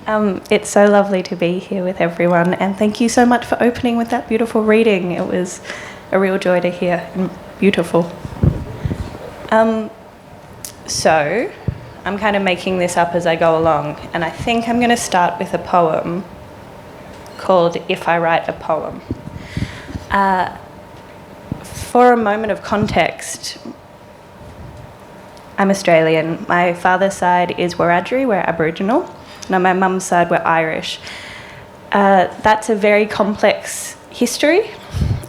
It's so lovely to be here with everyone, and thank you so much for opening with that beautiful reading. It was a real joy to hear, and beautiful. So, I'm kind of making this up as I go along, and I think I'm going to start with a poem called If I Write a Poem. For a moment of context, I'm Australian. My father's side is Wiradjuri, we're Aboriginal, and on my mum's side we're Irish. That's a very complex history.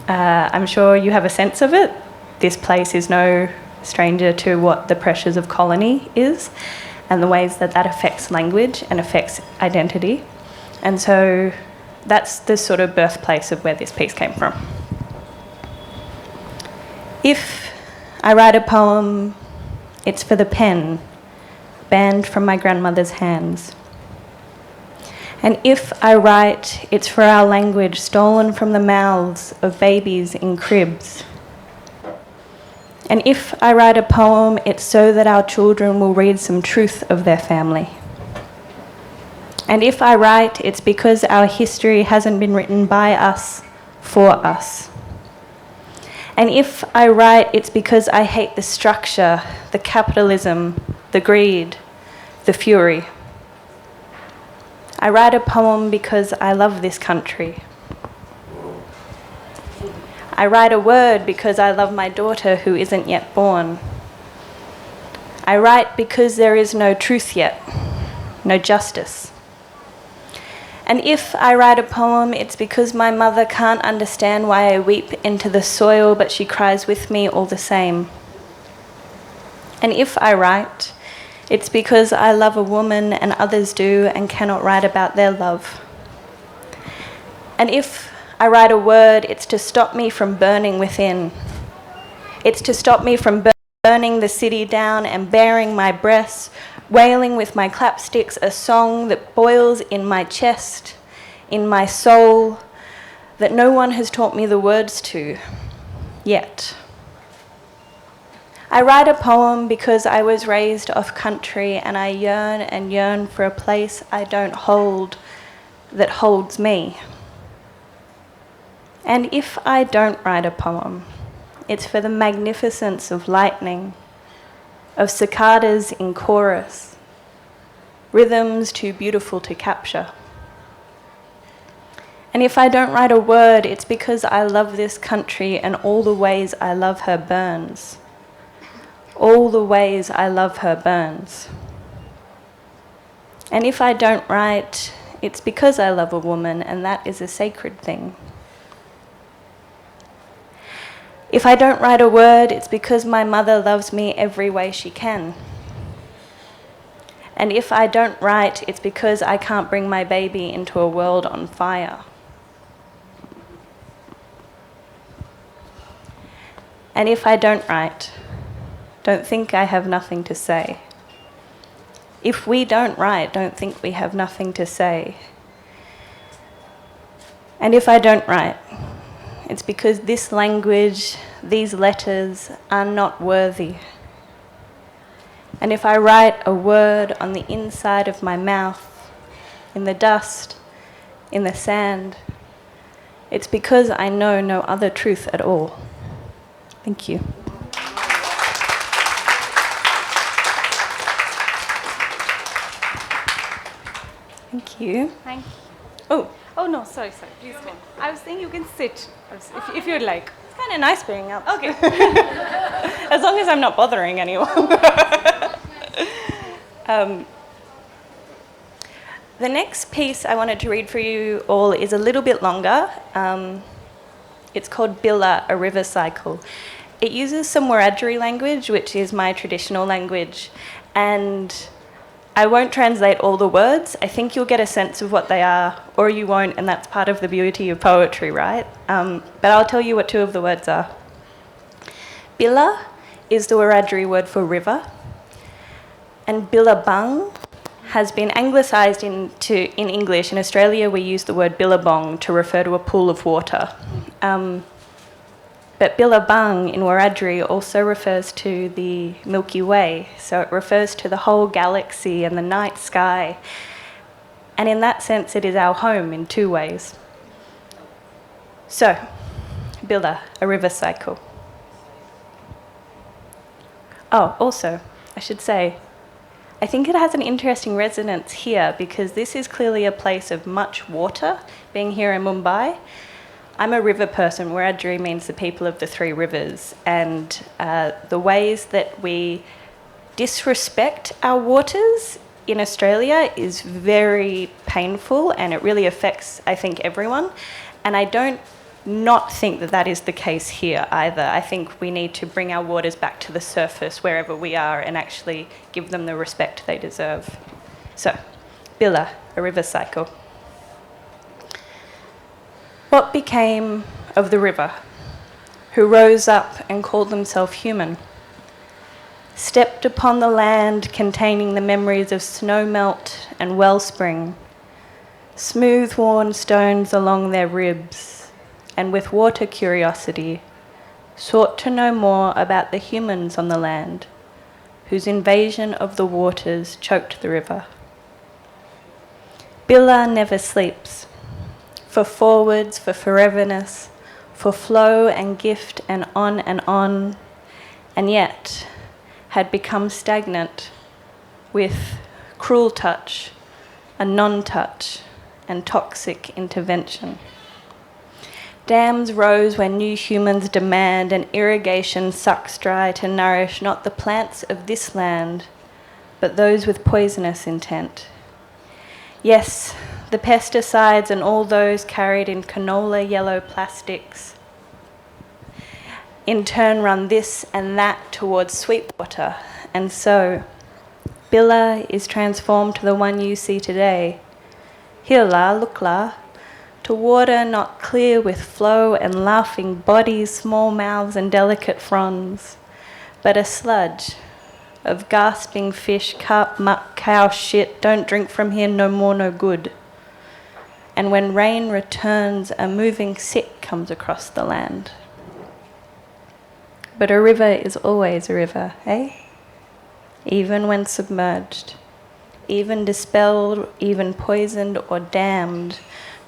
I'm sure you have a sense of it. This place is no stranger to what the pressures of colony is and the ways that that affects language and affects identity. And so that's the sort of birthplace of where this piece came from. If I write a poem, it's for the pen, banned from my grandmother's hands. And if I write, it's for our language stolen from the mouths of babies in cribs. And if I write a poem, it's so that our children will read some truth of their family. And if I write, it's because our history hasn't been written by us, for us. And if I write, it's because I hate the structure, the capitalism, the greed, the fury. I write a poem because I love this country. I write a word because I love my daughter who isn't yet born. I write because there is no truth yet, no justice. And if I write a poem, it's because my mother can't understand why I weep into the soil, but she cries with me all the same. And if I write, it's because I love a woman and others do and cannot write about their love. And if I write a word, it's to stop me from burning within. It's to stop me from burning the city down and baring my breasts, wailing with my clapsticks a song that boils in my chest, in my soul, that no one has taught me the words to, yet. I write a poem because I was raised off country and I yearn and yearn for a place I don't hold that holds me. And if I don't write a poem, it's for the magnificence of lightning, of cicadas in chorus, rhythms too beautiful to capture. And if I don't write a word, it's because I love this country and all the ways I love her burns. All the ways I love her burns. And if I don't write, it's because I love a woman, and that is a sacred thing. If I don't write a word, it's because my mother loves me every way she can. And if I don't write, it's because I can't bring my baby into a world on fire. And if I don't write, don't think I have nothing to say. If we don't write, don't think we have nothing to say. And if I don't write, it's because this language, these letters are not worthy. And if I write a word on the inside of my mouth, in the dust, in the sand, it's because I know no other truth at all. Thank you. Thank you. Thank you. Oh, no, sorry. Please go on. I was saying you can sit if you'd like. it's kind of nice being up. Okay. As long as I'm not bothering anyone. The next piece I wanted to read for you all is a little bit longer. It's called Billa, a River Cycle. It uses some Wiradjuri language, which is my traditional language, and I won't translate all the words. I think you'll get a sense of what they are, or you won't, and that's part of the beauty of poetry, right? But I'll tell you what two of the words are. Billa is the Wiradjuri word for river, and Billabong has been anglicised in English. In Australia, we use the word billabong to refer to a pool of water. But Billabong in Wiradjuri also refers to the Milky Way, so it refers to the whole galaxy and the night sky. And in that sense, it is our home in two ways. So, Billa, a river cycle. Oh, also, I should say, I think it has an interesting resonance here because this is clearly a place of much water, being here in Mumbai. I'm a river person. Wiradjuri means the people of the three rivers, and the ways that we disrespect our waters in Australia is very painful, and it really affects, I think, everyone. And I don't not think that that is the case here either. I think we need to bring our waters back to the surface wherever we are and actually give them the respect they deserve. So, Billa, a river cycle. What became of the river, who rose up and called themselves human, stepped upon the land containing the memories of snowmelt and wellspring, smooth-worn stones along their ribs, and with water curiosity, sought to know more about the humans on the land, whose invasion of the waters choked the river. Billa never sleeps, for forwards, for foreverness, for flow and gift and yet had become stagnant with cruel touch, a non-touch, and toxic intervention. Dams rose when new humans demand and irrigation sucks dry to nourish not the plants of this land, but those with poisonous intent. Yes, the pesticides and all those carried in canola yellow plastics in turn run this and that towards sweet water, and so Billa is transformed to the one you see today. Hilla, lookla, to water not clear with flow and laughing bodies, small mouths and delicate fronds, but a sludge of gasping fish, carp, muck, cow shit, don't drink from here, no more, no good. And when rain returns, a moving sick comes across the land. But a river is always a river, eh? Even when submerged, even dispelled, even poisoned or damned,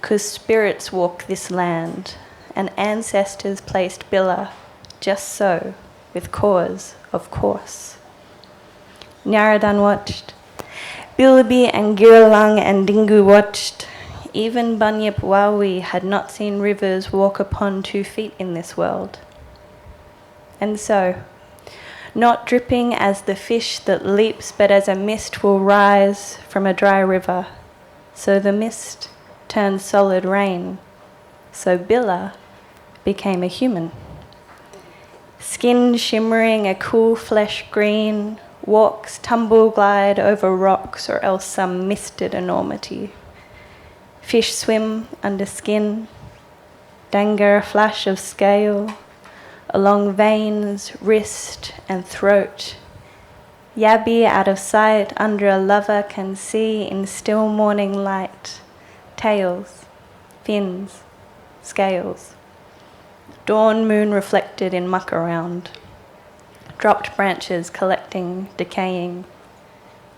'cause spirits walk this land, and ancestors placed Billa just so, with cause, of course. Nyaradan watched, Bilby and Girlang and Dingu watched. Even Bunyip Wawi had not seen rivers walk upon 2 feet in this world. And so, not dripping as the fish that leaps, but as a mist will rise from a dry river, so the mist turned solid rain, so Billa became a human. Skin shimmering a cool flesh green, walks tumble glide over rocks or else some misted enormity. Fish swim under skin, danger a flash of scale, along veins, wrist and throat. Yabby out of sight under a lover can see in still morning light. Tails, fins, scales. Dawn moon reflected in muck around. Dropped branches collecting, decaying.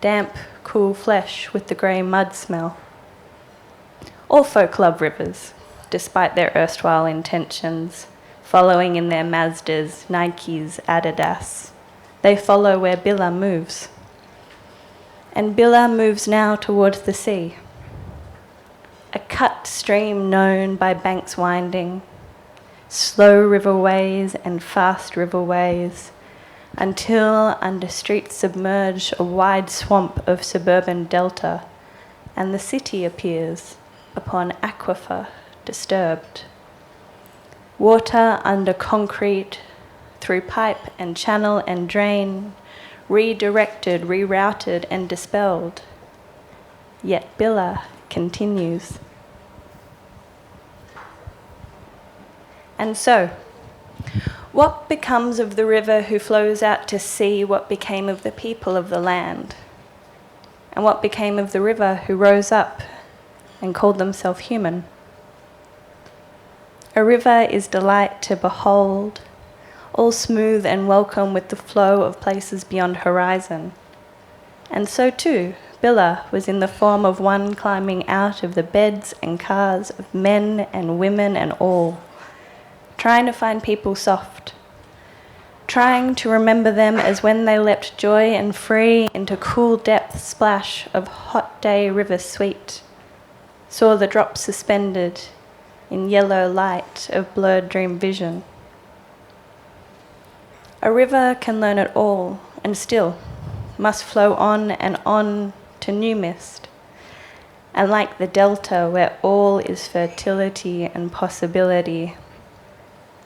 Damp, cool flesh with the grey mud smell. All folk love rivers, despite their erstwhile intentions, following in their Mazdas, Nikes, Adidas. They follow where Billa moves. And Billa moves now towards the sea. A cut stream known by banks winding, slow riverways and fast riverways, until under streets submerge a wide swamp of suburban delta, and the city appears upon aquifer disturbed. Water under concrete, through pipe and channel and drain, redirected, rerouted and dispelled. Yet Billa continues. And so, what becomes of the river who flows out to sea? What became of the people of the land? And what became of the river who rose up and called themselves human? A river is delight to behold, all smooth and welcome with the flow of places beyond horizon. And so too, Billa was in the form of one climbing out of the beds and cars of men and women and all, trying to find people soft, trying to remember them as when they leapt joy and free into cool depth splash of hot day river sweet, saw the drops suspended in yellow light of blurred dream vision. A river can learn it all and still must flow on and on to new mist, and like the delta where all is fertility and possibility,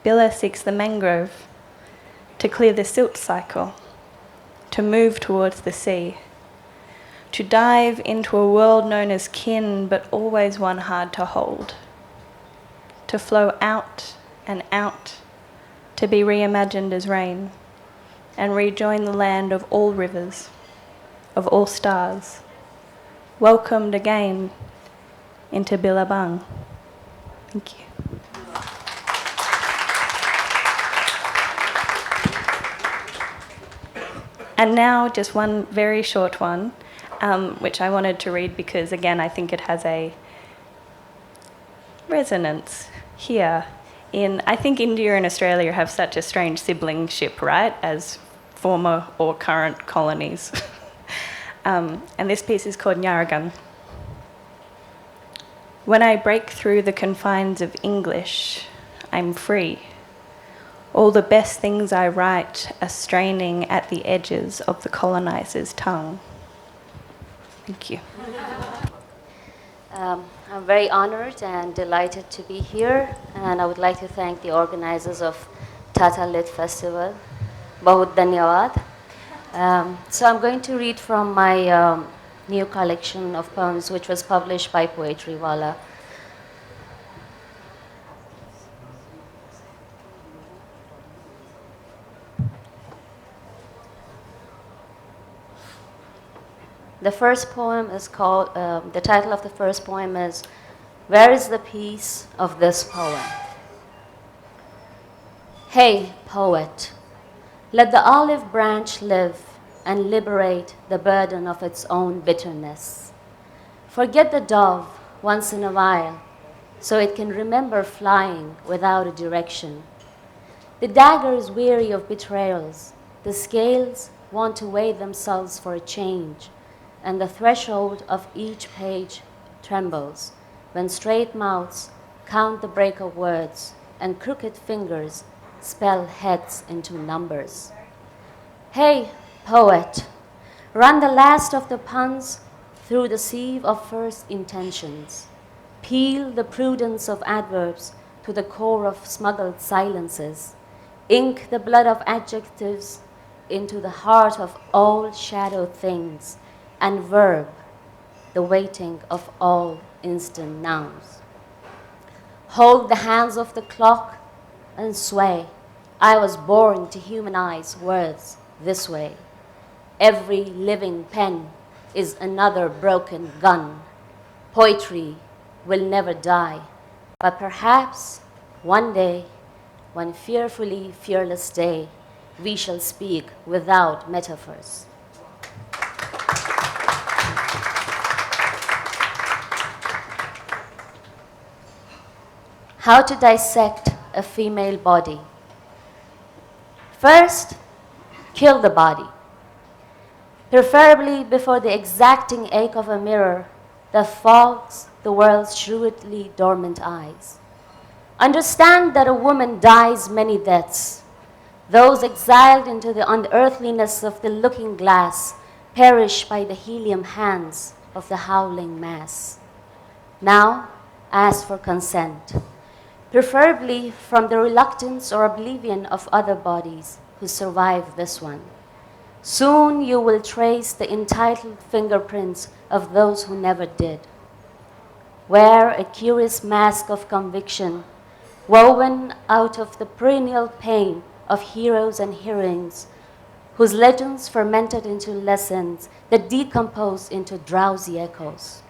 Billa seeks the mangrove to clear the silt cycle, to move towards the sea, to dive into a world known as kin but always one hard to hold, to flow out and out, to be reimagined as rain, and rejoin the land of all rivers, of all stars, welcomed again into Billabong. Thank you. And now just one very short one, which I wanted to read because, again, I think it has a resonance here. I think India and Australia have such a strange siblingship, right, as former or current colonies. And this piece is called Nyaragan. When I break through the confines of English, I'm free. All the best things I write are straining at the edges of the colonizer's tongue. Thank you. I'm very honored and delighted to be here, and I would like to thank the organizers of Tata Lit Festival. Bahut dhanyawad. So I'm going to read from my new collection of poems, which was published by Poetry Wala. The first poem is called, the title of the first poem is, Where is the Peace of This Poem? Hey, poet, let the olive branch live and liberate the burden of its own bitterness. Forget the dove once in a while so it can remember flying without a direction. The dagger is weary of betrayals. The scales want to weigh themselves for a change, and the threshold of each page trembles when straight mouths count the break of words and crooked fingers spell heads into numbers. Hey, poet, run the last of the puns through the sieve of first intentions. Peel the prudence of adverbs to the core of smuggled silences. Ink the blood of adjectives into the heart of all shadowed things, and verb the waiting of all instant nouns. Hold the hands of the clock and sway. I was born to humanize words this way. Every living pen is another broken gun. Poetry will never die, but perhaps one day, one fearfully fearless day, we shall speak without metaphors. How to dissect a female body. First, kill the body, preferably before the exacting ache of a mirror that fogs the world's shrewdly dormant eyes. Understand that a woman dies many deaths. Those exiled into the unearthliness of the looking glass perish by the helium hands of the howling mass. Now, ask for consent, preferably from the reluctance or oblivion of other bodies who survive this one. Soon you will trace the entitled fingerprints of those who never did. Wear a curious mask of conviction, woven out of the perennial pain of heroes and heroines, whose legends fermented into lessons that decomposed into drowsy echoes.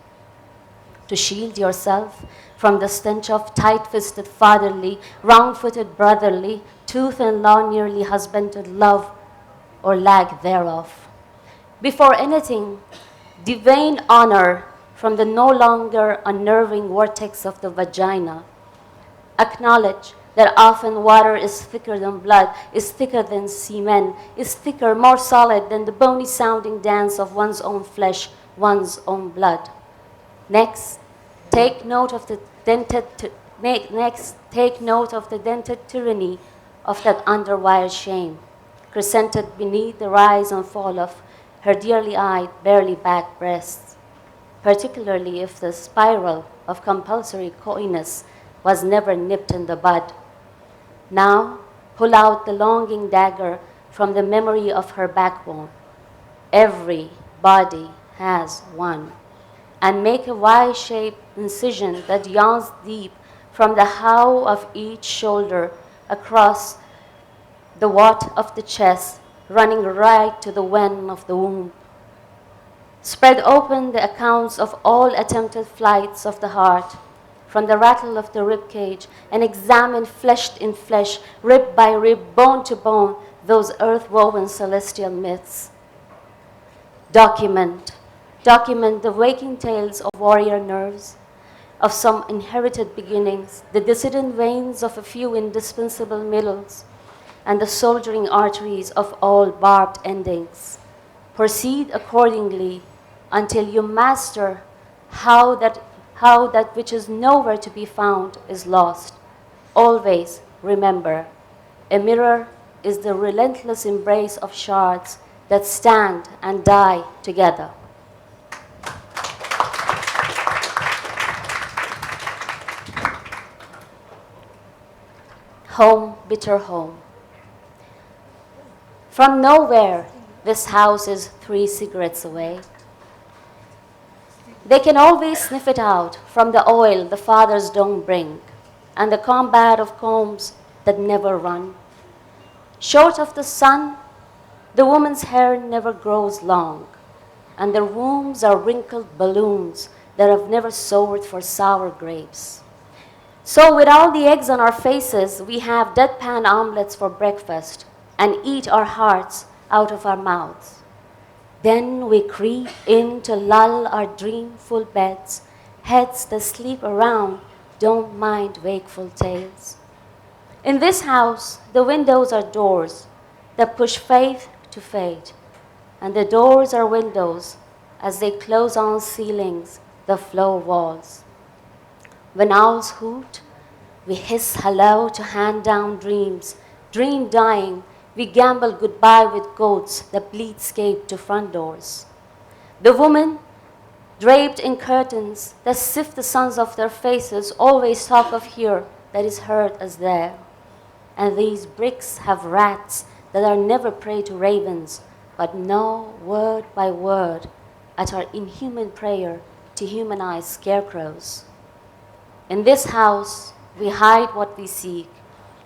To shield yourself from the stench of tight-fisted fatherly, round-footed brotherly, tooth and law nearly husbanded love or lack thereof. Before anything, Divine honor from the no longer unnerving vortex of the vagina. Acknowledge that often water is thicker than blood, is thicker than semen, is thicker, more solid than the bony sounding dance of one's own flesh, one's own blood. Next, take note of the dented tyranny of that underwire shame, crescented beneath the rise and fall of her dearly eyed, barely back breasts, particularly if the spiral of compulsory coyness was never nipped in the bud. Now, pull out the longing dagger from the memory of her backbone. Every body has one. And make a Y-shaped incision that yawns deep from the how of each shoulder across the what of the chest, running right to the when of the womb. Spread open the accounts of all attempted flights of the heart, from the rattle of the rib cage, and examine fleshed in flesh, rib by rib, bone to bone, those earth-woven celestial myths. Document the waking tales of warrior nerves, of some inherited beginnings, the dissident veins of a few indispensable middles, and the soldiering arteries of all barbed endings. Proceed accordingly until you master how that which is nowhere to be found is lost. Always remember, a mirror is the relentless embrace of shards that stand and die together. Home, bitter home. From nowhere, this house is 3 cigarettes away. They can always sniff it out from the oil the fathers don't bring, and the combat of combs that never run. Short of the sun, the woman's hair never grows long, and their wombs are wrinkled balloons that have never soared for sour grapes. So with all the eggs on our faces, we have deadpan omelets for breakfast and eat our hearts out of our mouths. Then we creep in to lull our dreamful beds. Heads that sleep around don't mind wakeful tales. In this house, the windows are doors that push faith to fate, and the doors are windows as they close on ceilings, the floor walls. When owls hoot, we hiss hello to hand down dreams. Dream dying, we gamble goodbye with goats that bleed scape to front doors. The woman, draped in curtains that sift the suns off their faces, always talk of here that is heard as there. And these bricks have rats that are never prey to ravens, but gnaw word by word at our inhuman prayer to humanize scarecrows. In this house, we hide what we seek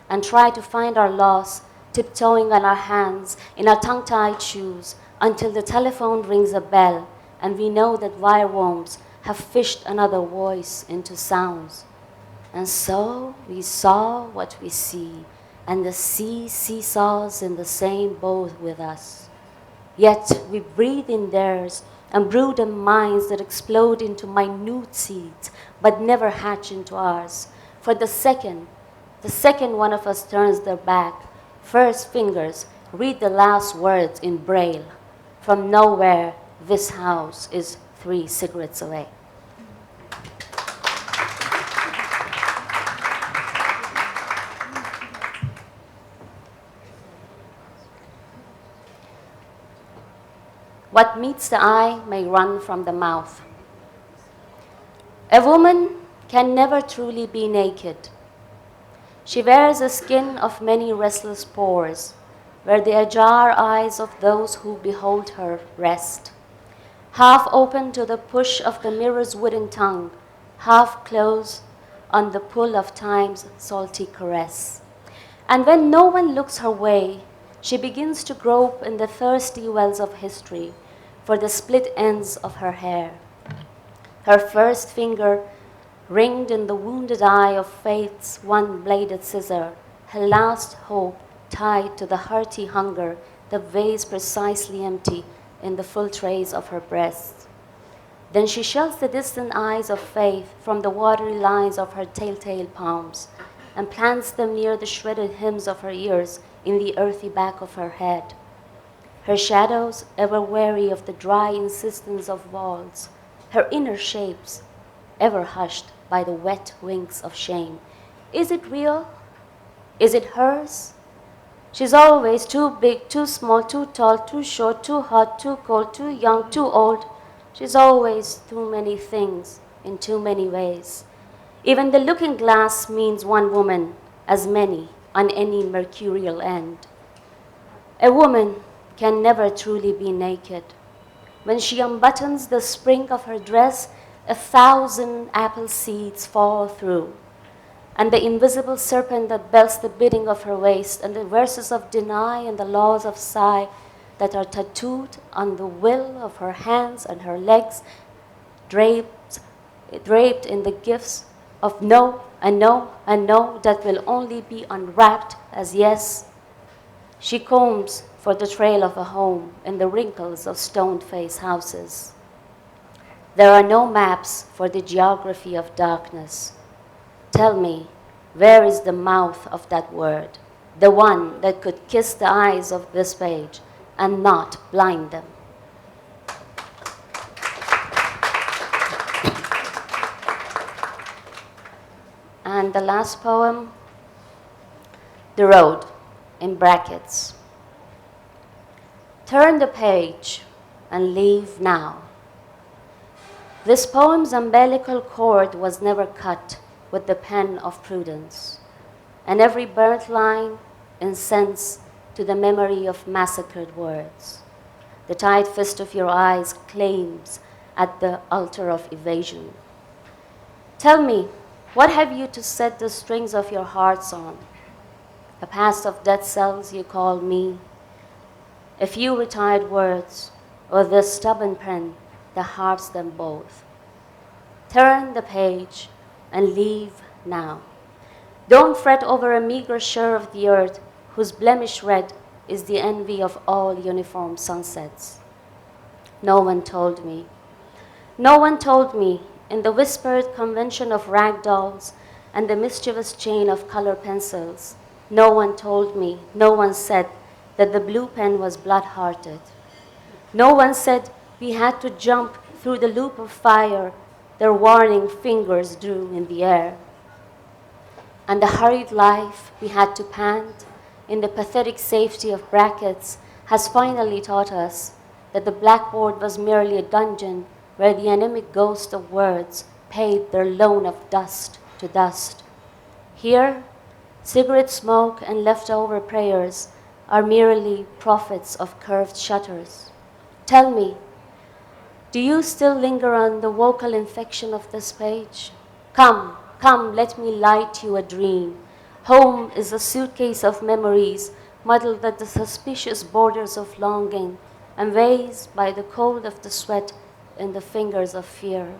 and try to find our loss, tiptoeing on our hands in our tongue-tied shoes until the telephone rings a bell and we know that wireworms have fished another voice into sounds. And so we saw what we see, and the sea seesaws in the same boat with us. Yet we breathe in theirs and brood in minds that explode into minute seeds, but never hatch into ours. For the second one of us turns their back, first fingers read the last words in braille. From nowhere, this house is 3 cigarettes away. What meets the eye may run from the mouth. A woman can never truly be naked. She wears a skin of many restless pores, where the ajar eyes of those who behold her rest, half open to the push of the mirror's wooden tongue, half closed on the pull of time's salty caress. And when no one looks her way, she begins to grope in the thirsty wells of history for the split ends of her hair. Her first finger ringed in the wounded eye of faith's one-bladed scissor, her last hope tied to the hearty hunger that weighs precisely empty in the full trays of her breast. Then she shells the distant eyes of faith from the watery lines of her telltale palms and plants them near the shredded hymns of her ears in the earthy back of her head. Her shadows, ever wary of the dry insistence of walls, her inner shapes, ever hushed by the wet wings of shame. Is it real? Is it hers? She's always too big, too small, too tall, too short, too hot, too cold, too young, too old. She's always too many things in too many ways. Even the looking glass means one woman, as many on any mercurial end. A woman can never truly be naked. When she unbuttons the spring of her dress, 1,000 apple seeds fall through, and the invisible serpent that belts the bidding of her waist, and the verses of deny and the laws of sigh that are tattooed on the will of her hands and her legs, draped in the gifts of no and no and no that will only be unwrapped as yes. She combs for the trail of a home in the wrinkles of stone-faced houses. There are no maps for the geography of darkness. Tell me, where is the mouth of that word, the one that could kiss the eyes of this page and not blind them? And the last poem, The Road, in brackets. Turn the page and leave now. This poem's umbilical cord was never cut with the pen of prudence, and every burnt line incense to the memory of massacred words. The tight fist of your eyes claims at the altar of evasion. Tell me, what have you to set the strings of your hearts on? A past of dead cells you call me, a few retired words, or this stubborn pen that harps them both. Turn the page and leave now. Don't fret over a meager share of the earth whose blemish red is the envy of all uniform sunsets. No one told me. No one told me in the whispered convention of rag dolls and the mischievous chain of color pencils. No one told me, no one said that the blue pen was blood-hearted. No one said we had to jump through the loop of fire their warning fingers drew in the air. And the hurried life we had to pant in the pathetic safety of brackets has finally taught us that the blackboard was merely a dungeon where the anemic ghost of words paid their loan of dust to dust. Here, cigarette smoke and leftover prayers are merely prophets of curved shutters. Tell me, do you still linger on the vocal infection of this page? Come, come, let me light you a dream. Home is a suitcase of memories, muddled at the suspicious borders of longing, and raised by the cold of the sweat in the fingers of fear.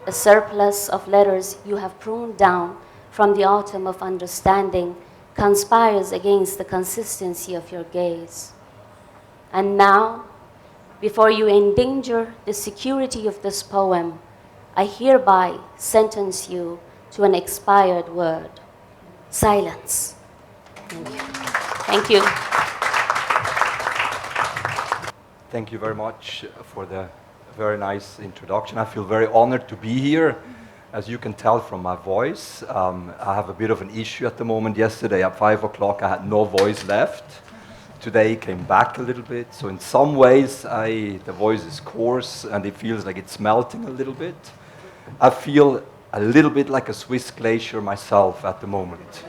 A surplus of letters you have pruned down from the autumn of understanding conspires against the consistency of your gaze. And now, before you endanger the security of this poem, I hereby sentence you to an expired word. Silence. Thank you. Thank you. Thank you very much for the very nice introduction. I feel very honored to be here. As you can tell from my voice, I have a bit of an issue at the moment. Yesterday at 5 o'clock I had no voice left. Today came back a little bit. So in some ways the voice is coarse and it feels like it's melting a little bit. I feel a little bit like a Swiss glacier myself at the moment.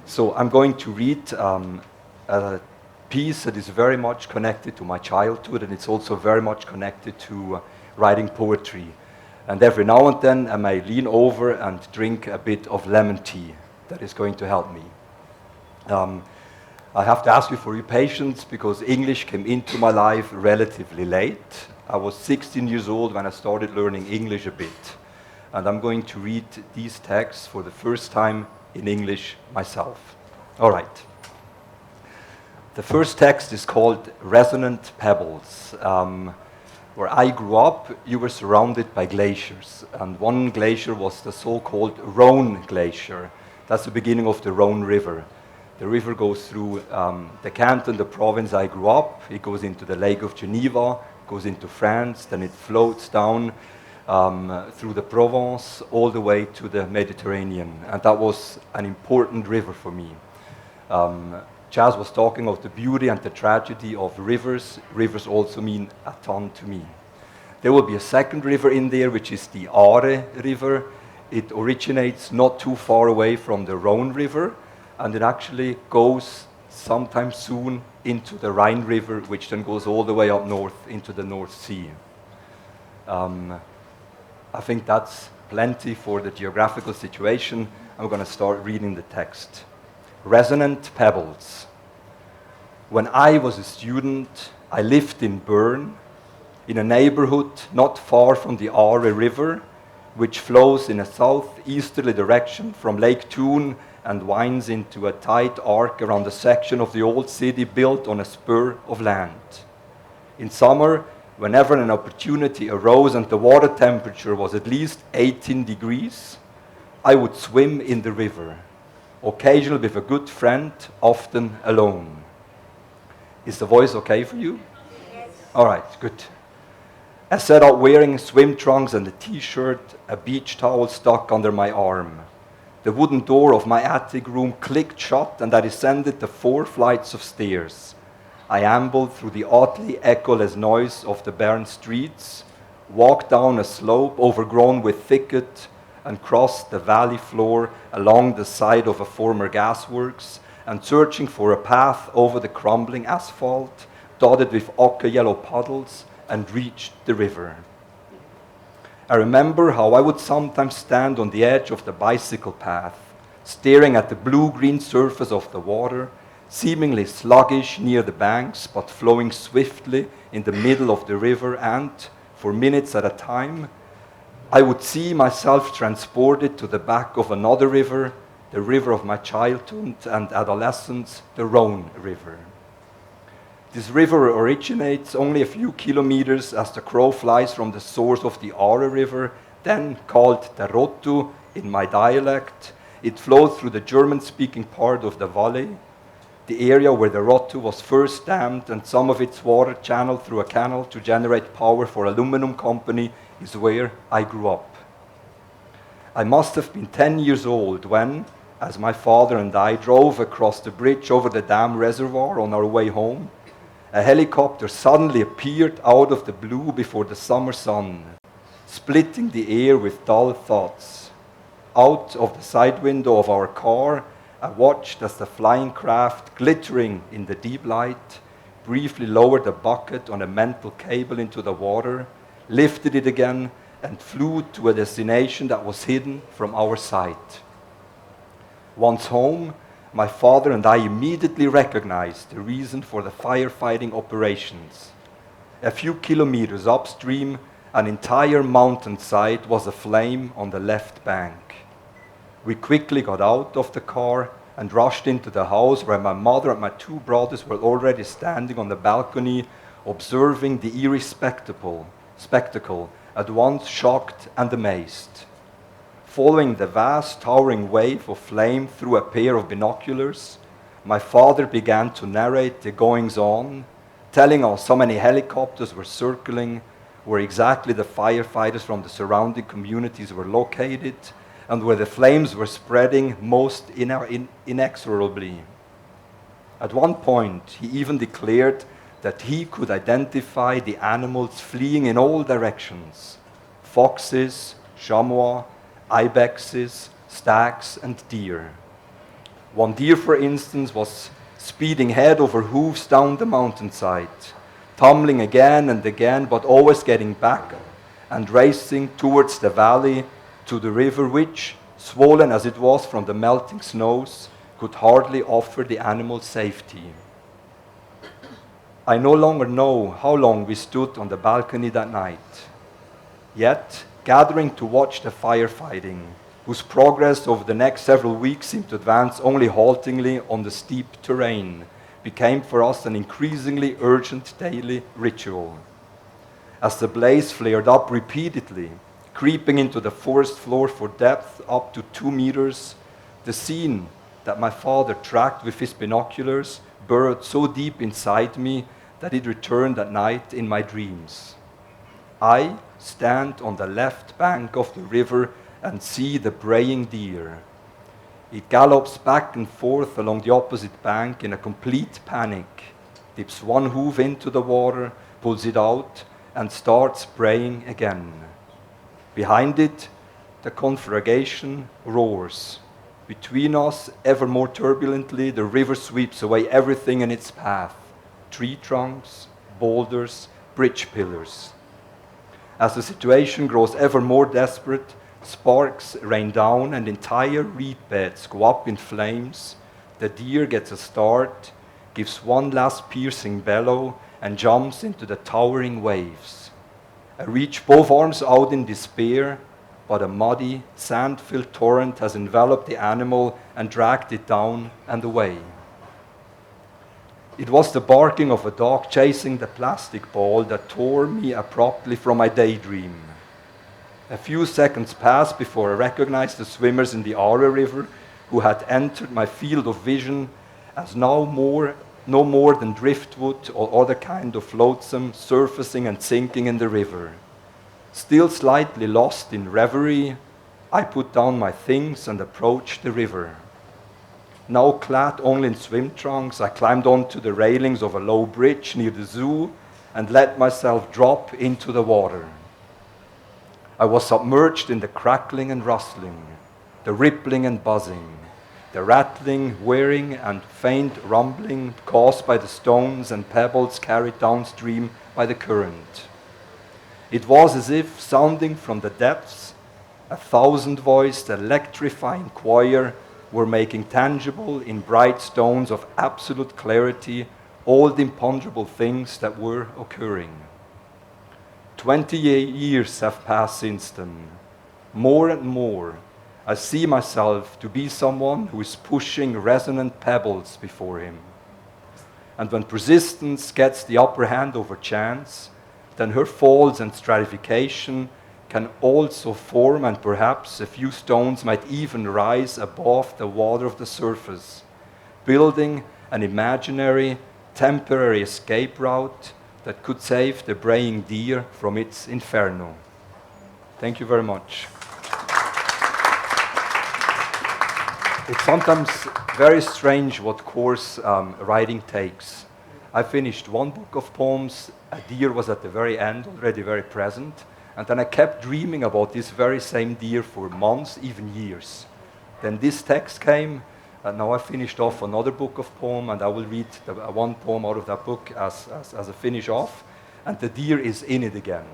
So I'm going to read a piece that is very much connected to my childhood, and it's also very much connected to writing poetry. And every now and then I may lean over and drink a bit of lemon tea. That is going to help me. I have to ask you for your patience because English came into my life relatively late. I was 16 years old when I started learning English a bit. And I'm going to read these texts for the first time in English myself. All right. The first text is called Resonant Pebbles. Where I grew up, you were surrounded by glaciers, and one glacier was the so-called Rhone Glacier. That's the beginning of the Rhone River. The river goes through the canton, the province I grew up. It goes into the Lake of Geneva, goes into France, then it floats down through the Provence all the way to the Mediterranean. And that was an important river for me. Chaz was talking of the beauty and the tragedy of rivers. Rivers also mean a ton to me. There will be a second river in there, which is the Aare River. It originates not too far away from the Rhone River, and it actually goes sometime soon into the Rhine River, which then goes all the way up north into the North Sea. I think that's plenty for the geographical situation. I'm going to start reading the text. Resonant Pebbles. When I was a student, I lived in Bern, in a neighborhood not far from the Aare River, which flows in a southeasterly direction from Lake Thun and winds into a tight arc around a section of the old city built on a spur of land. In summer, whenever an opportunity arose and the water temperature was at least 18 degrees, I would swim in the river, occasionally with a good friend, often alone. Is the voice okay for you? Yes. All right, good. I set out wearing swim trunks and a t-shirt, a beach towel stuck under my arm. The wooden door of my attic room clicked shut and I descended the 4 flights of stairs. I ambled through the oddly echoless noise of the barren streets, walked down a slope overgrown with thicket, and crossed the valley floor along the side of a former gasworks, and searching for a path over the crumbling asphalt, dotted with ochre yellow puddles, and reached the river. I remember how I would sometimes stand on the edge of the bicycle path, staring at the blue-green surface of the water, seemingly sluggish near the banks, but flowing swiftly in the middle of the river, and, for minutes at a time, I would see myself transported to the back of another river, the river of my childhood and adolescence, the Rhone River. This river originates only a few kilometers as the crow flies from the source of the Aare River, then called the Rottu in my dialect. It flows through the German-speaking part of the valley, the area where the Rottu was first dammed, and some of its water channeled through a canal to generate power for aluminum company is where I grew up. I must have been 10 years old when, as my father and I drove across the bridge over the dam reservoir on our way home, a helicopter suddenly appeared out of the blue before the summer sun, splitting the air with dull thoughts. Out of the side window of our car, I watched as the flying craft, glittering in the deep light, briefly lowered a bucket on a mental cable into the water, lifted it again, and flew to a destination that was hidden from our sight. Once home, my father and I immediately recognized the reason for the firefighting operations. A few kilometers upstream, an entire mountainside was aflame on the left bank. We quickly got out of the car and rushed into the house where my mother and my 2 brothers were already standing on the balcony, observing the eerie spectacle, at once shocked and amazed. Following the vast towering wave of flame through a pair of binoculars, my father began to narrate the goings-on, telling us how many helicopters were circling, where exactly the firefighters from the surrounding communities were located, and where the flames were spreading most inexorably. At one point, he even declared that he could identify the animals fleeing in all directions: foxes, chamois, ibexes, stags, and deer. One deer, for instance, was speeding head over hooves down the mountainside, tumbling again and again, but always getting back and racing towards the valley to the river, which, swollen as it was from the melting snows, could hardly offer the animal safety. I no longer know how long we stood on the balcony that night. Yet, gathering to watch the firefighting, whose progress over the next several weeks seemed to advance only haltingly on the steep terrain, became for us an increasingly urgent daily ritual. as the blaze flared up repeatedly, creeping into the forest floor for depth up to 2 meters. The scene that my father tracked with his binoculars burrowed so deep inside me that it returned at night in my dreams. I stand on the left bank of the river and see the braying deer. It gallops back and forth along the opposite bank in a complete panic, dips one hoof into the water, pulls it out, and starts braying again. Behind it, the conflagration roars. Between us, ever more turbulently, the river sweeps away everything in its path: tree trunks, boulders, bridge pillars. As the situation grows ever more desperate, sparks rain down and entire reed beds go up in flames. The deer gets a start, gives one last piercing bellow, and jumps into the towering waves. I reach both arms out in despair, but a muddy, sand-filled torrent has enveloped the animal and dragged it down and away. It was the barking of a dog chasing the plastic ball that tore me abruptly from my daydream. A few seconds passed before I recognized the swimmers in the Aare River who had entered my field of vision as no more than driftwood or other kind of flotsam surfacing and sinking in the river. Still slightly lost in reverie, I put down my things and approached the river. Now clad only in swim trunks, I climbed onto the railings of a low bridge near the zoo and let myself drop into the water. I was submerged in the crackling and rustling, the rippling and buzzing, the rattling, whirring, and faint rumbling caused by the stones and pebbles carried downstream by the current. It was as if, sounding from the depths, a thousand-voiced, electrifying choir were making tangible in bright stones of absolute clarity all the imponderable things that were occurring. 20 years have passed since then. More and more, I see myself to be someone who is pushing resonant pebbles before him. And when persistence gets the upper hand over chance, then her falls and stratification can also form, and perhaps a few stones might even rise above the water of the surface, building an imaginary, temporary escape route that could save the braying deer from its inferno. Thank you very much. It's sometimes very strange what course writing takes. I finished one book of poems, a deer was at the very end, already very present, and then I kept dreaming about this very same deer for months, even years. Then this text came, and now I finished off another book of poem, and I will read one poem out of that book as a finish off, and the deer is in it again.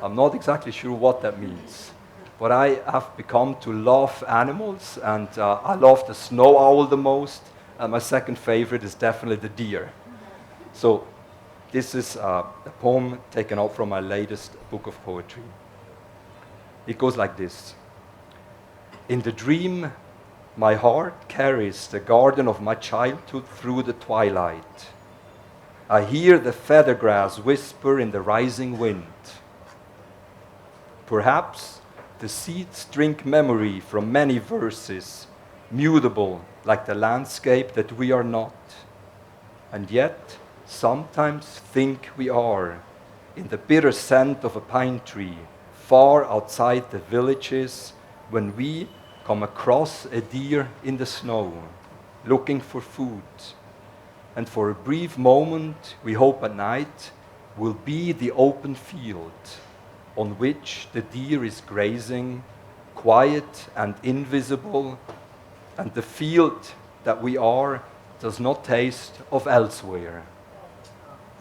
I'm not exactly sure what that means, but I have become to love animals, and I love the snow owl the most, and my second favorite is definitely the deer. So this is a poem taken out from my latest book of poetry. It goes like this. In the dream, my heart carries the garden of my childhood through the twilight. I hear the feathergrass whisper in the rising wind. Perhaps the seeds drink memory from many verses, mutable like the landscape that we are not. And yet, sometimes think we are, in the bitter scent of a pine tree, far outside the villages, when we come across a deer in the snow, looking for food. And for a brief moment, we hope at night will be the open field on which the deer is grazing, quiet and invisible, and the field that we are does not taste of elsewhere.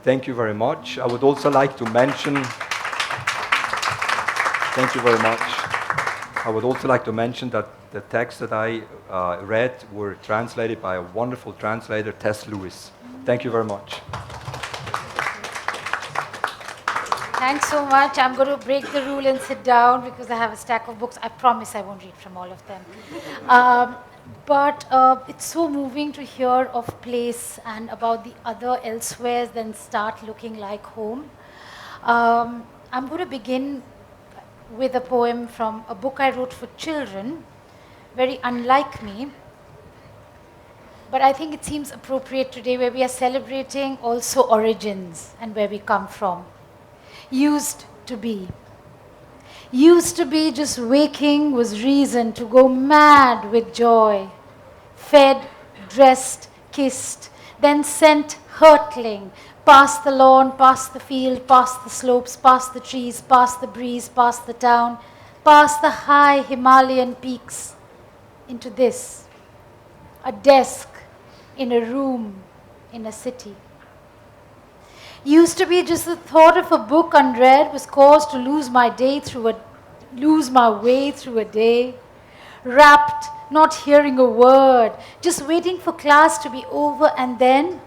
Thank you very much. I would also like to mention, thank you very much. I would also like to mention that the texts that I read were translated by a wonderful translator, Tess Lewis. Thank you very much. Thanks so much. I'm going to break the rule and sit down because I have a stack of books. I promise I won't read from all of them. But it's so moving to hear of place and about the other elsewheres then start looking like home. I'm going to begin with a poem from a book I wrote for children, very unlike me. But I think it seems appropriate today where we are celebrating also origins and where we come from. Used to be. Used to be just waking was reason to go mad with joy. Fed, dressed, kissed, then sent hurtling past the lawn, past the field, past the slopes, past the trees, past the breeze, past the town, past the high Himalayan peaks into this, a desk in a room in a city. Used to be just the thought of a book unread was cause to lose my way through a day, wrapped, not hearing a word, just waiting for class to be over and then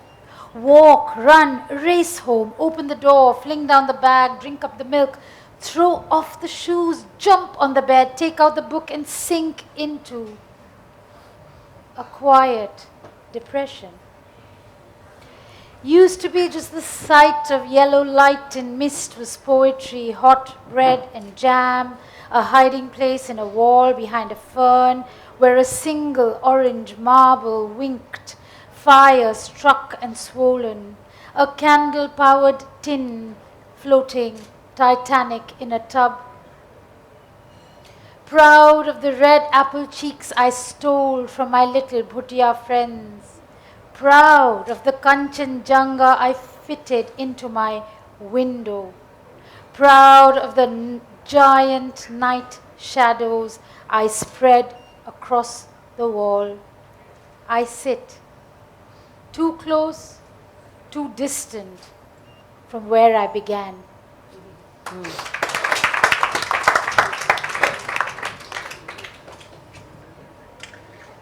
walk, run, race home, open the door, fling down the bag, drink up the milk, throw off the shoes, jump on the bed, take out the book and sink into a quiet depression. Used to be just the sight of yellow light and mist was poetry, hot bread and jam, a hiding place in a wall behind a fern where a single orange marble winked, fire struck and swollen, a candle-powered tin floating, Titanic in a tub. Proud of the red apple cheeks I stole from my little Bhutia friends, proud of the Kanchenjunga I fitted into my window, proud of the giant night shadows I spread across the wall. I sit too close, too distant from where I began.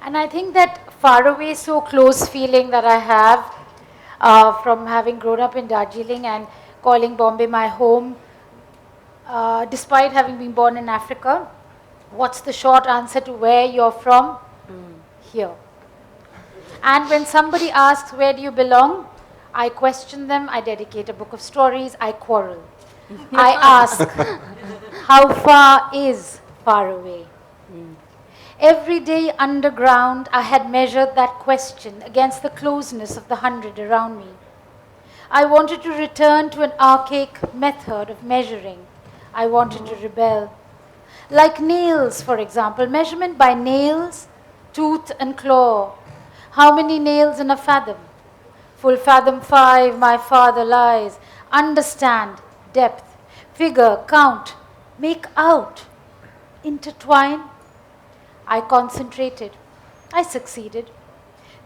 And I think that far away, so close feeling that I have from having grown up in Darjeeling and calling Bombay my home, despite having been born in Africa, what's the short answer to where you're from? Here. And when somebody asks, where do you belong? I question them, I dedicate a book of stories, I quarrel. I ask, how far is far away? Every day underground, I had measured that question against the closeness of the 100 around me. I wanted to return to an archaic method of measuring. I wanted to rebel. Like nails, for example, measurement by nails, tooth and claw. How many nails in a fathom? Full fathom 5, my father lies. Understand, depth, figure, count, make out, intertwine. I concentrated. I succeeded.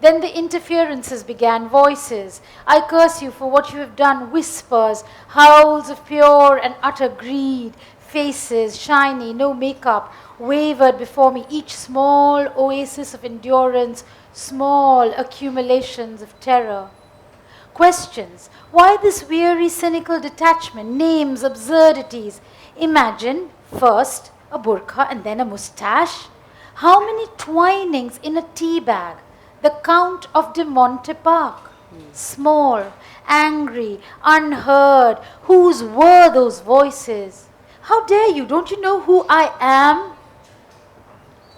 Then the interferences began, voices. I curse you for what you have done, whispers, howls of pure and utter greed, faces, shiny, no makeup, wavered before me, each small oasis of endurance, small accumulations of terror. Questions. Why this weary, cynical detachment? Names, absurdities. Imagine, first a burqa and then a mustache. How many twinings in a tea bag? The Count of de Monte Park. Small, angry, unheard. Whose were those voices? How dare you? Don't you know who I am?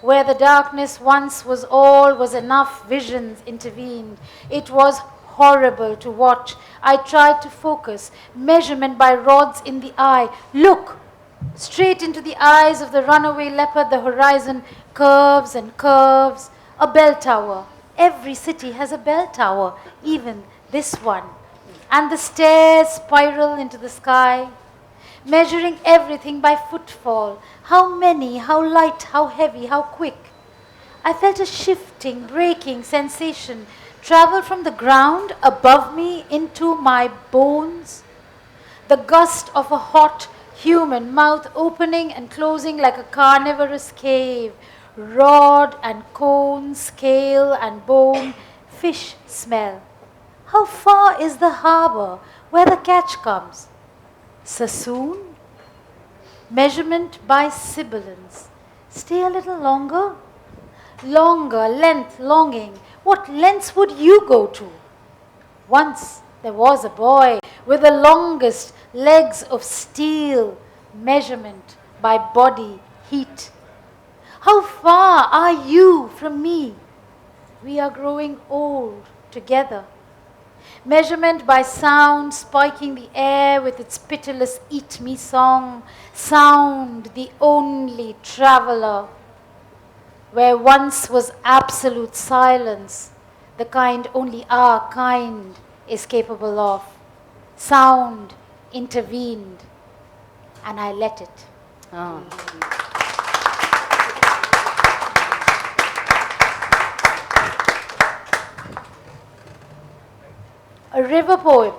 Where the darkness once was all was enough, visions intervened. It was horrible to watch. I tried to focus, measurement by rods in the eye. Look, straight into the eyes of the runaway leopard, the horizon curves and curves. A bell tower. Every city has a bell tower, even this one. And the stairs spiral into the sky, measuring everything by footfall. How many, how light, how heavy, how quick. I felt a shifting, breaking sensation travel from the ground above me into my bones. The gust of a hot human mouth opening and closing like a carnivorous cave. Rod and cone, scale and bone, fish smell. How far is the harbor where the catch comes? Sassoon? Measurement by sibilance. Stay a little longer. Longer, length, longing. What lengths would you go to? Once there was a boy with the longest legs of steel, measurement by body heat. How far are you from me? We are growing old together. Measurement by sound, spiking the air with its pitiless eat me song. Sound, the only traveler. Where once was absolute silence, the kind only our kind is capable of. Sound intervened, and I let it. Oh. A river poem.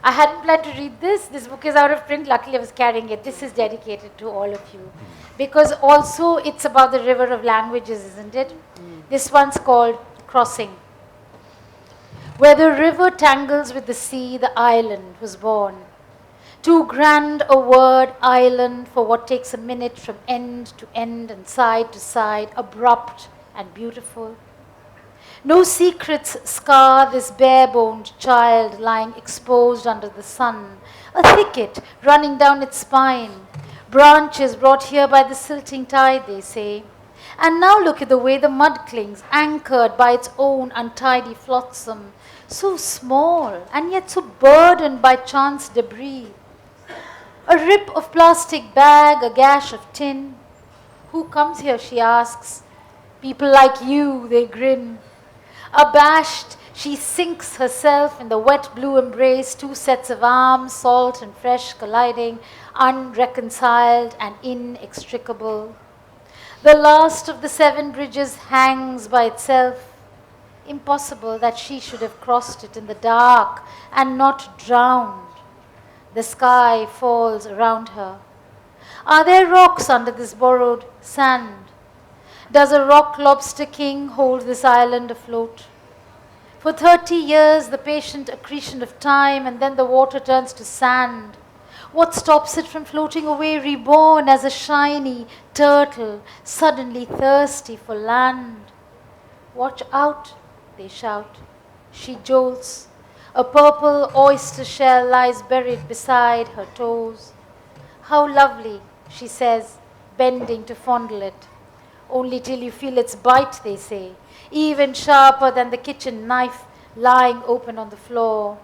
I hadn't planned to read this. This book is out of print. Luckily, I was carrying it. This is dedicated to all of you. Because also, it's about the river of languages, isn't it? This one's called Crossing. Where the river tangles with the sea, the island was born. Too grand a word, island, for what takes a minute from end to end and side to side, abrupt and beautiful. No secrets scar this bare-boned child lying exposed under the sun. A thicket running down its spine. Branches brought here by the silting tide, they say. And now look at the way the mud clings, anchored by its own untidy flotsam. So small, and yet so burdened by chance debris. A rip of plastic bag, a gash of tin. Who comes here, she asks. People like you, they grin. Abashed, she sinks herself in the wet blue embrace, two sets of arms, salt and fresh, colliding, unreconciled and inextricable. The last of the 7 bridges hangs by itself. Impossible that she should have crossed it in the dark and not drowned. The sky falls around her. Are there rocks under this borrowed sand? Does a rock lobster king hold this island afloat? For 30 years, the patient accretion of time, and then the water turns to sand. What stops it from floating away, reborn as a shiny turtle, suddenly thirsty for land? Watch out, they shout. She jolts. A purple oyster shell lies buried beside her toes. How lovely, she says, bending to fondle it. Only till you feel its bite, they say, even sharper than the kitchen knife lying open on the floor.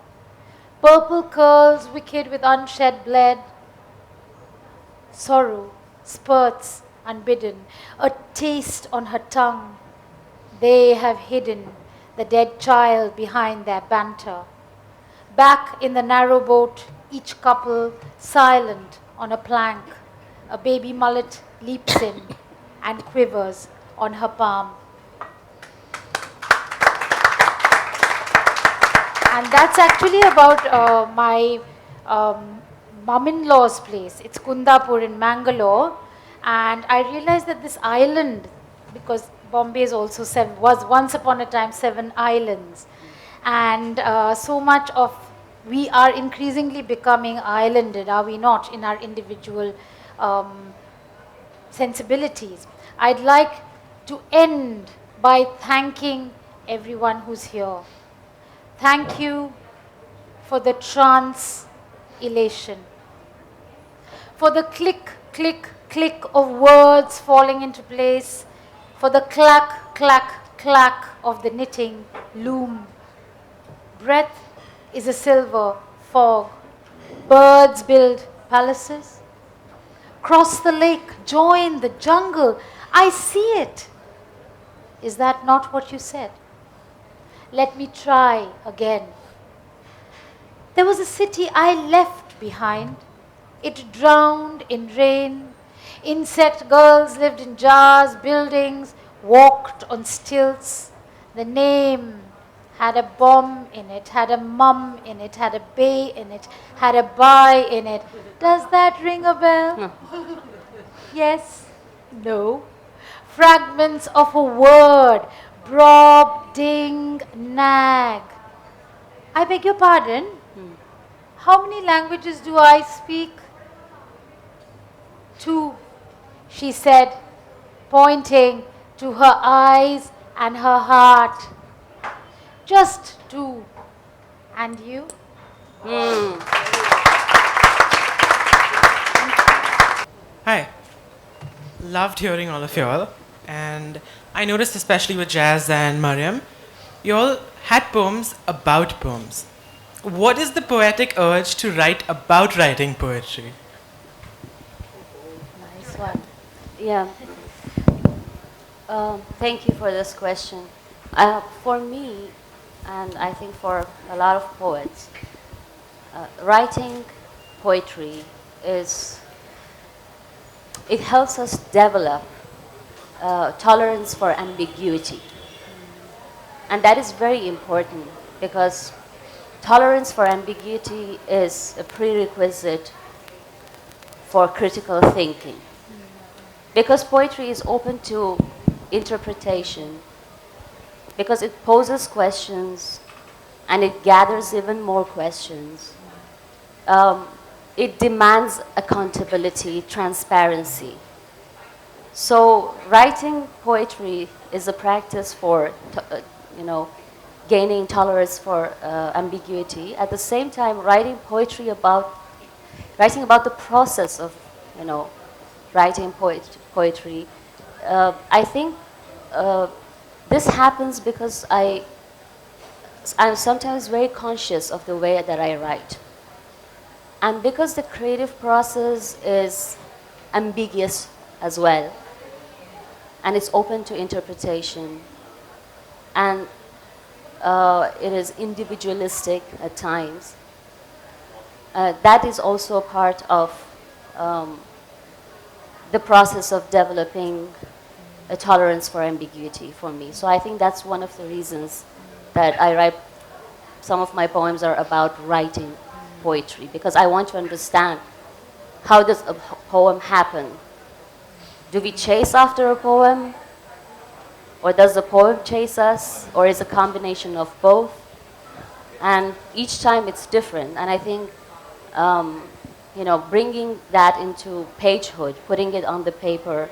Purple curls wicked with unshed blood. Sorrow spurts unbidden, a taste on her tongue. They have hidden the dead child behind their banter. Back in the narrow boat, each couple silent on a plank. A baby mullet leaps in and quivers on her palm. And that's actually about my mum-in-law's place. It's Kundapur in Mangalore. And I realized that this island, because Bombay is also was once upon a time 7 islands. And so much of, we are increasingly becoming islanded, are we not, in our individual sensibilities. I'd like to end by thanking everyone who's here. Thank you for the trance elation, for the click, click, click of words falling into place, for the clack, clack, clack of the knitting loom. Breath is a silver fog. Birds build palaces. Cross the lake, join the jungle. I see it. Is that not what you said? Let me try again. There was a city I left behind. It drowned in rain. Insect girls lived in jars, buildings, walked on stilts. The name had a bomb in it, had a mum in it, had a bay in it, had a bye in it. Does that ring a bell? No. Yes? No? Fragments of a word. Brob, ding, nag. I beg your pardon? How many languages do I speak? 2, she said, pointing to her eyes and her heart. Just 2. And you? Hi. Loved hearing all of y'all. And I noticed, especially with Jazz and Maryam, y'all had poems about poems. What is the poetic urge to write about writing poetry? Nice one. Yeah. Thank you for this question. For me, and I think for a lot of poets, writing poetry it helps us develop tolerance for ambiguity. And that is very important because tolerance for ambiguity is a prerequisite for critical thinking. Because poetry is open to interpretation, because it poses questions and it gathers even more questions. It demands accountability, transparency. So writing poetry is a practice for, gaining tolerance for ambiguity. At the same time, writing about the process of, writing poetry. I think this happens because I'm sometimes very conscious of the way that I write. And because the creative process is ambiguous as well, and it's open to interpretation, and it is individualistic at times, that is also a part of the process of developing a tolerance for ambiguity for me. So I think that's one of the reasons that I write, some of my poems are about writing poetry, because I want to understand, how does a poem happen? Do we chase after a poem? Or does the poem chase us? Or is a combination of both? And each time it's different. And I think, bringing that into pagehood, putting it on the paper,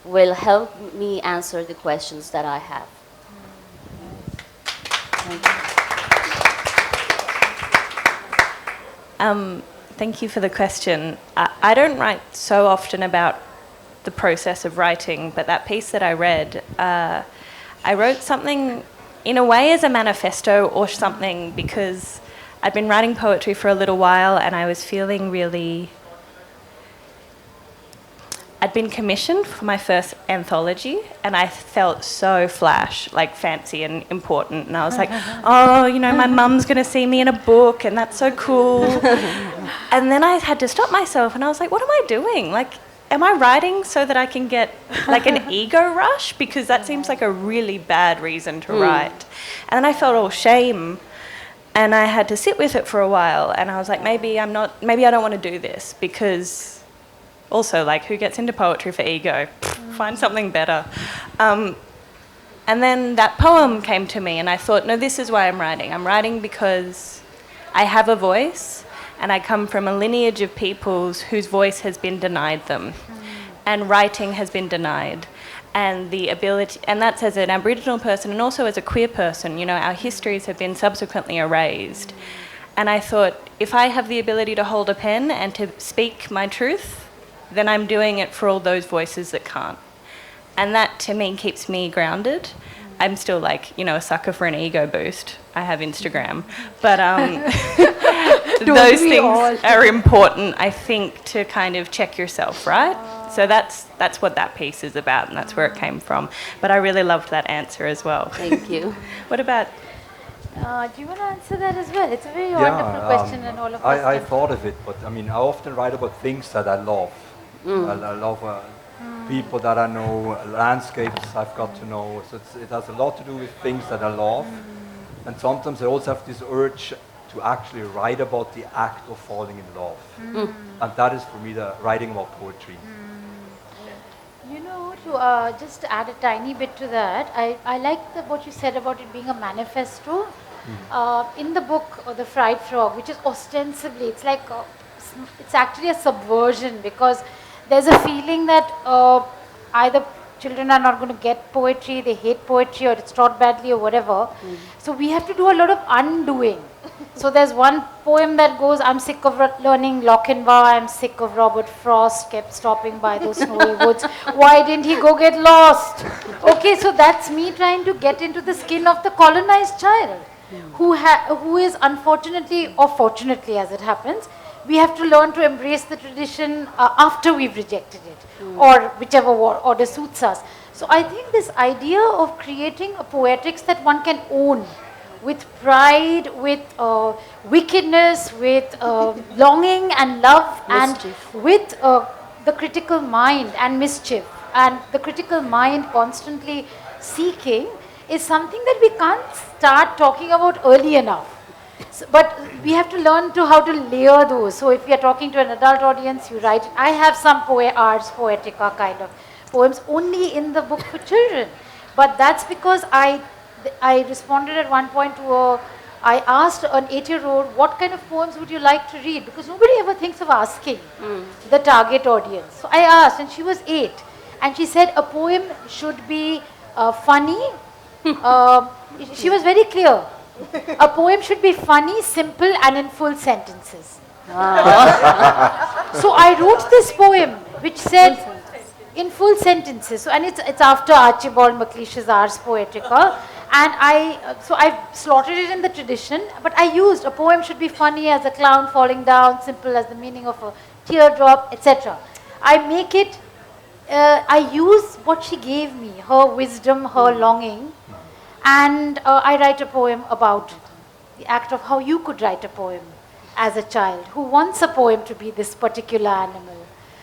will help me answer the questions that I have. Thank you. Thank you for the question. I don't write so often about the process of writing, but that piece that I read, I wrote something in a way as a manifesto or something, because I'd been writing poetry for a little while and I was feeling really... I'd been commissioned for my first anthology and I felt so flash, like fancy and important. And I was like, oh, my mum's going to see me in a book and that's so cool. And then I had to stop myself and I was like, what am I doing? Like, am I writing so that I can get like an ego rush? Because that seems like a really bad reason to write. And then I felt all shame and I had to sit with it for a while. And I was like, maybe I don't want to do this, because... Also, like, who gets into poetry for ego? Find something better. And then that poem came to me and I thought, no, this is why I'm writing. I'm writing because I have a voice and I come from a lineage of peoples whose voice has been denied them. And writing has been denied. And the ability, and that's as an Aboriginal person and also as a queer person, our histories have been subsequently erased. And I thought, if I have the ability to hold a pen and to speak my truth, then I'm doing it for all those voices that can't. And that, to me, keeps me grounded. I'm still like, a sucker for an ego boost. I have Instagram. But those things are important, I think, to kind of check yourself, right? So that's what that piece is about, and that's where it came from. But I really loved that answer as well. Thank you. What about... do you want to answer that as well? It's a very wonderful question, and all of us... I thought of it, but I often write about things that I love. I love people that I know, landscapes I've got to know. So it has a lot to do with things that I love. And sometimes I also have this urge to actually write about the act of falling in love. And that is for me the writing about poetry. To just add a tiny bit to that, I like what you said about it being a manifesto. In the book, The Fried Frog, which is ostensibly, it's actually a subversion, because there's a feeling that either children are not going to get poetry, they hate poetry, or it's taught badly or whatever. So we have to do a lot of undoing So there's one poem that goes, I'm sick of learning Lochinvar, I'm sick of Robert Frost, kept stopping by those snowy woods. Why didn't he go get lost? Okay, so that's me trying to get into the skin of the colonized child, who is unfortunately, or fortunately as it happens, we have to learn to embrace the tradition after we've rejected it, or whichever order suits us. So I think this idea of creating a poetics that one can own, with pride, with wickedness, with longing and love, Mischief. and with the critical mind and mischief, and the critical mind constantly seeking, is something that we can't start talking about early enough. So, but we have to learn to how to layer those. So if we are talking to an adult audience, you write. I have some ars poetica kind of poems only in the book for children, but that's because I responded at one point to I asked an 8-year-old, what kind of poems would you like to read? Because nobody ever thinks of asking the target audience. So I asked, and she was 8. And she said a poem should be funny. She was very clear. A poem should be funny, simple, and in full sentences. So I wrote this poem, which said, in full sentences. So, and it's after Archibald MacLeish's Ars Poetica. And I've slaughtered it in the tradition, but I used a poem should be funny as a clown falling down, simple as the meaning of a teardrop, etc. I make it, I use what she gave me, her wisdom, her longing, and I write a poem about the act of how you could write a poem as a child who wants a poem to be this particular animal.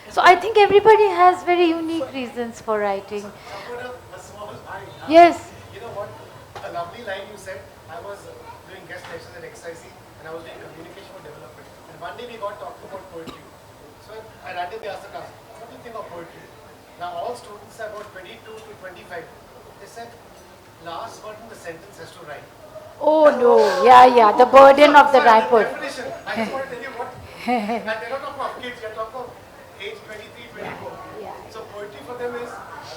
So I think everybody has very unique reasons for writing. Yes. You know what? A lovely line you said. I was doing guest lectures at XIC and I was doing communication for development. And one day we got talking about poetry. So I randomly asked the class, what do you think of poetry? Now all students are about 22 to 25. They said, last word in the sentence has to rhyme. Oh no, yeah, the burden of the rhyme poem. Definition. I just want to tell you what. And they're not talking about kids, you're talking about age 23, 24. Yeah. So poetry for them is,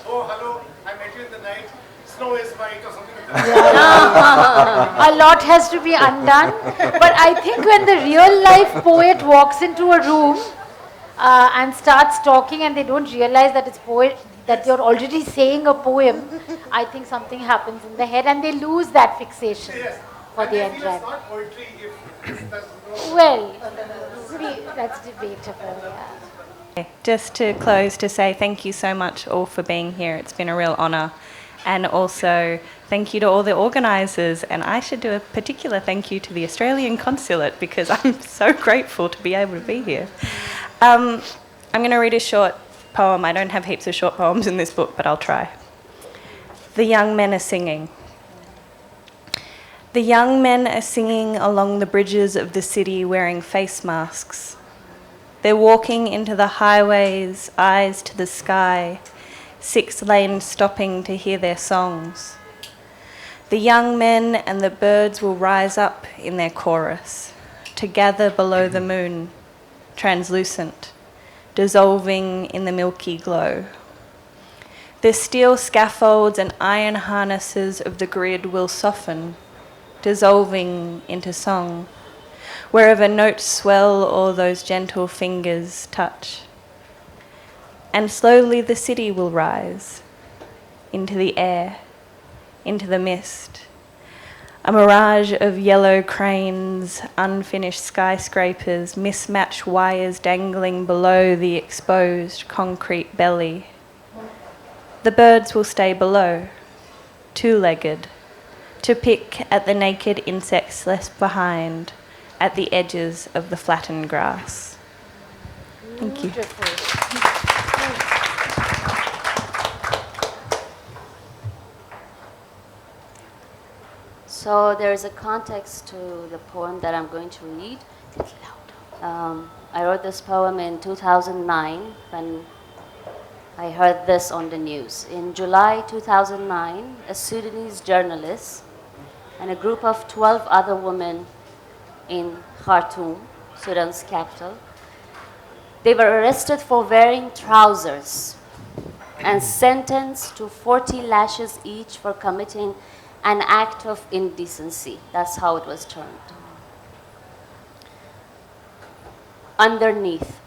oh hello, I met you in the night, snow is white or something like that. A lot has to be undone, but I think when the real life poet walks into a room and starts talking and they don't realize that it's poet, that you're already saying a poem, I think something happens in the head and they lose that fixation for the end It's not poetry if there's no... Well, that's debatable, yeah. Just to close, to say thank you so much all for being here. It's been a real honour. And also thank you to all the organisers. And I should do a particular thank you to the Australian Consulate because I'm so grateful to be able to be here. I'm going to read a short poem. I don't have heaps of short poems in this book, but I'll try. The young men are singing. The young men are singing along the bridges of the city wearing face masks. They're walking into the highways, eyes to the sky, 6 lanes stopping to hear their songs. The young men and the birds will rise up in their chorus, to gather below the moon, translucent, dissolving in the milky glow. The steel scaffolds and iron harnesses of the grid will soften, dissolving into song, wherever notes swell or those gentle fingers touch. And slowly the city will rise, into the air, into the mist, a mirage of yellow cranes, unfinished skyscrapers, mismatched wires dangling below the exposed concrete belly. The birds will stay below, 2-legged, to pick at the naked insects left behind at the edges of the flattened grass. Thank you. So there is a context to the poem that I'm going to read. I wrote this poem in 2009 when I heard this on the news. In July 2009, a Sudanese journalist and a group of 12 other women in Khartoum, Sudan's capital, they were arrested for wearing trousers and sentenced to 40 lashes each for committing an act of indecency. That's how it was termed. underneath.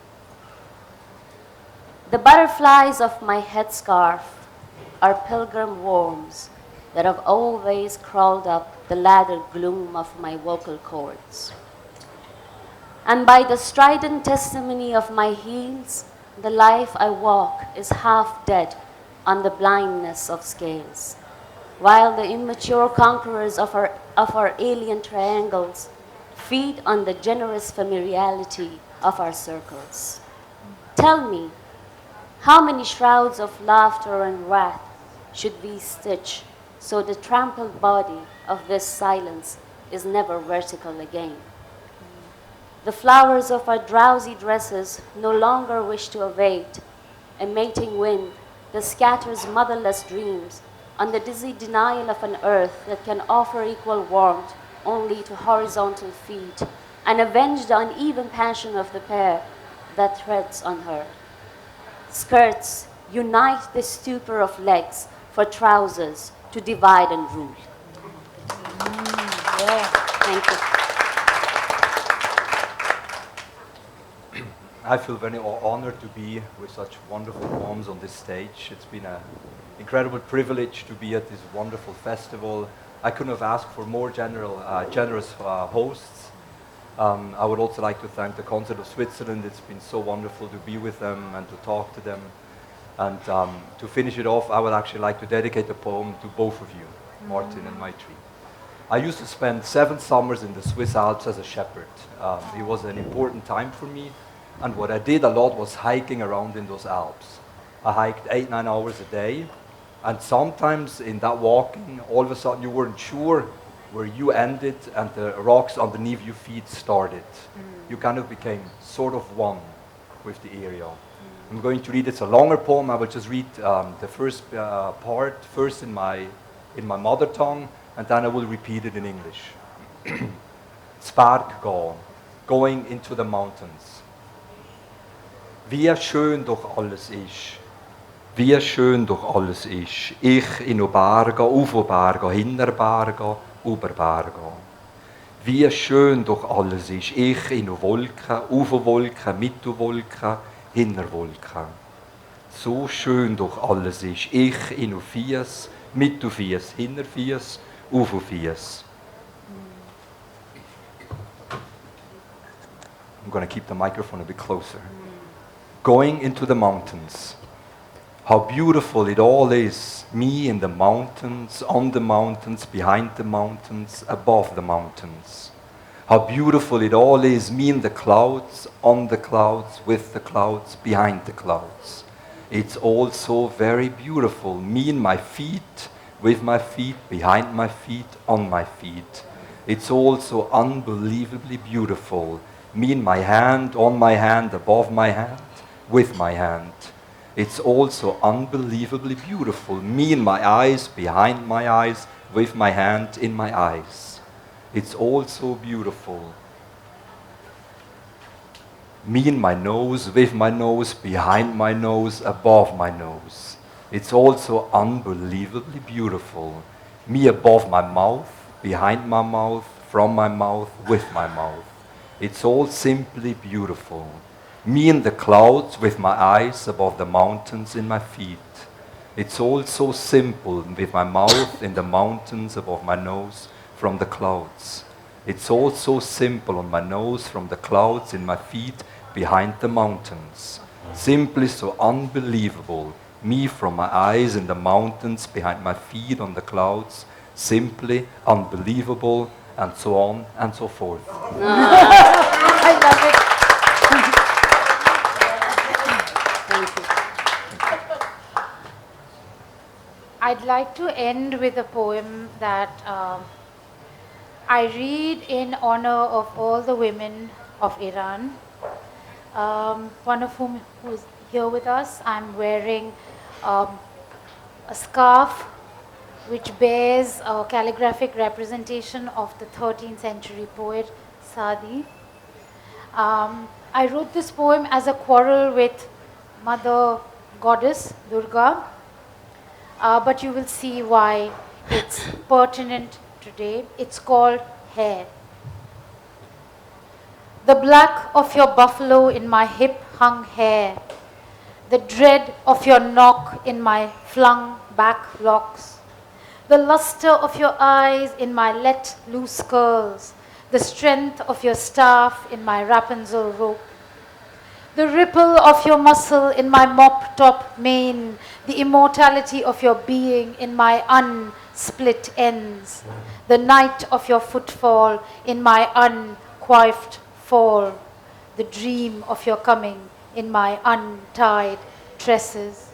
The butterflies of my headscarf are pilgrim worms that have always crawled up the ladder gloom of my vocal cords. And by the strident testimony of my heels, the life I walk is half dead on the blindness of scales, while the immature conquerors of our alien triangles feed on the generous familiarity of our circles. Tell me, how many shrouds of laughter and wrath should we stitch so the trampled body of this silence is never vertical again? The flowers of our drowsy dresses no longer wish to await a mating wind that scatters motherless dreams on the dizzy denial of an earth that can offer equal warmth only to horizontal feet, and avenge the uneven passion of the pair that treads on her. Skirts, unite the stupor of legs for trousers to divide and rule. Yeah. Thank you. I feel very honored to be with such wonderful poems on this stage. It's been an incredible privilege to be at this wonderful festival. I couldn't have asked for more generous hosts. I would also like to thank the Concert of Switzerland. It's been so wonderful to be with them and to talk to them. And to finish it off, I would actually like to dedicate a poem to both of you, Martin and Maitri. I used to spend 7 summers in the Swiss Alps as a shepherd. It was an important time for me. And what I did a lot was hiking around in those Alps. I hiked 8-9 hours a day. And sometimes in that walking, all of a sudden you weren't sure where you ended and the rocks underneath your feet started. You kind of became sort of one with the area. I'm going to read, it's a longer poem. I will just read the first part first in my mother tongue, and then I will repeat it in English. Zwerg gehen, going into the mountains. Wie schön doch alles ist. Wie schön doch alles ist. Ich in o Berge, auf o Berge, hinter Berge, über Berge. Wie schön doch alles ist. Ich in o Wolken, auf o Wolken, mit o Wolken, hinter Wolken. So schön doch alles ist. Ich in o Fies, mit o Fies, hinter Fies, auf o Fies. I'm going to keep the microphone a bit closer. Going into the mountains. How beautiful it all is, me in the mountains, on the mountains, behind the mountains, above the mountains. How beautiful it all is, me in the clouds, on the clouds, with the clouds, behind the clouds. It's all so very beautiful, me in my feet, with my feet, behind my feet, on my feet. It's all so unbelievably beautiful, me in my hand, on my hand, above my hand, with my hand. It's also unbelievably beautiful. Me in my eyes, behind my eyes, with my hand in my eyes. It's all so beautiful. Me in my nose, with my nose, behind my nose, above my nose. It's also unbelievably beautiful. Me above my mouth, behind my mouth, from my mouth, with my mouth. It's all simply beautiful. Me in the clouds with my eyes above the mountains in my feet. It's all so simple with my mouth in the mountains above my nose from the clouds. It's all so simple on my nose from the clouds in my feet behind the mountains. Simply so unbelievable. Me from my eyes in the mountains behind my feet on the clouds. Simply unbelievable, and so on and so forth. I love it. I'd like to end with a poem that I read in honor of all the women of Iran, one of whom who is here with us. I'm wearing a scarf which bears a calligraphic representation of the 13th century poet Sadi. I wrote this poem as a quarrel with Mother Goddess Durga. But you will see why it's pertinent today. It's called Hair. The black of your buffalo in my hip-hung hair, the dread of your knock in my flung-back locks, the luster of your eyes in my let-loose curls, the strength of your staff in my Rapunzel rope, the ripple of your muscle in my mop-top mane, the immortality of your being in my unsplit ends, the night of your footfall in my uncoiffed fall, the dream of your coming in my untied tresses.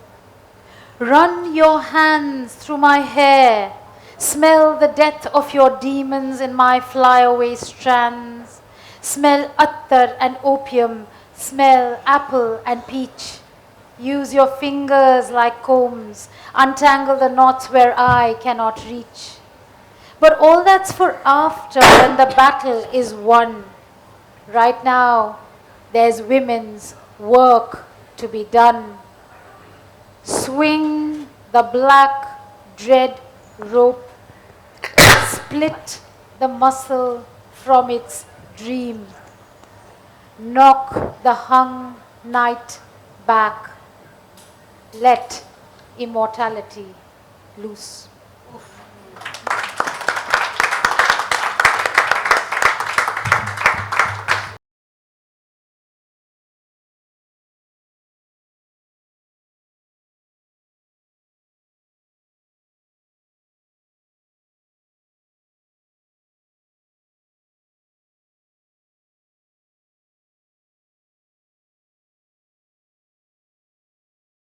Run your hands through my hair, smell the death of your demons in my flyaway strands, smell attar and opium, smell apple and peach. Use your fingers like combs, untangle the knots where I cannot reach. But all that's for after when the battle is won. Right now, there's women's work to be done. Swing the black dread rope, split the muscle from its dream, knock the hung night back, let immortality loose.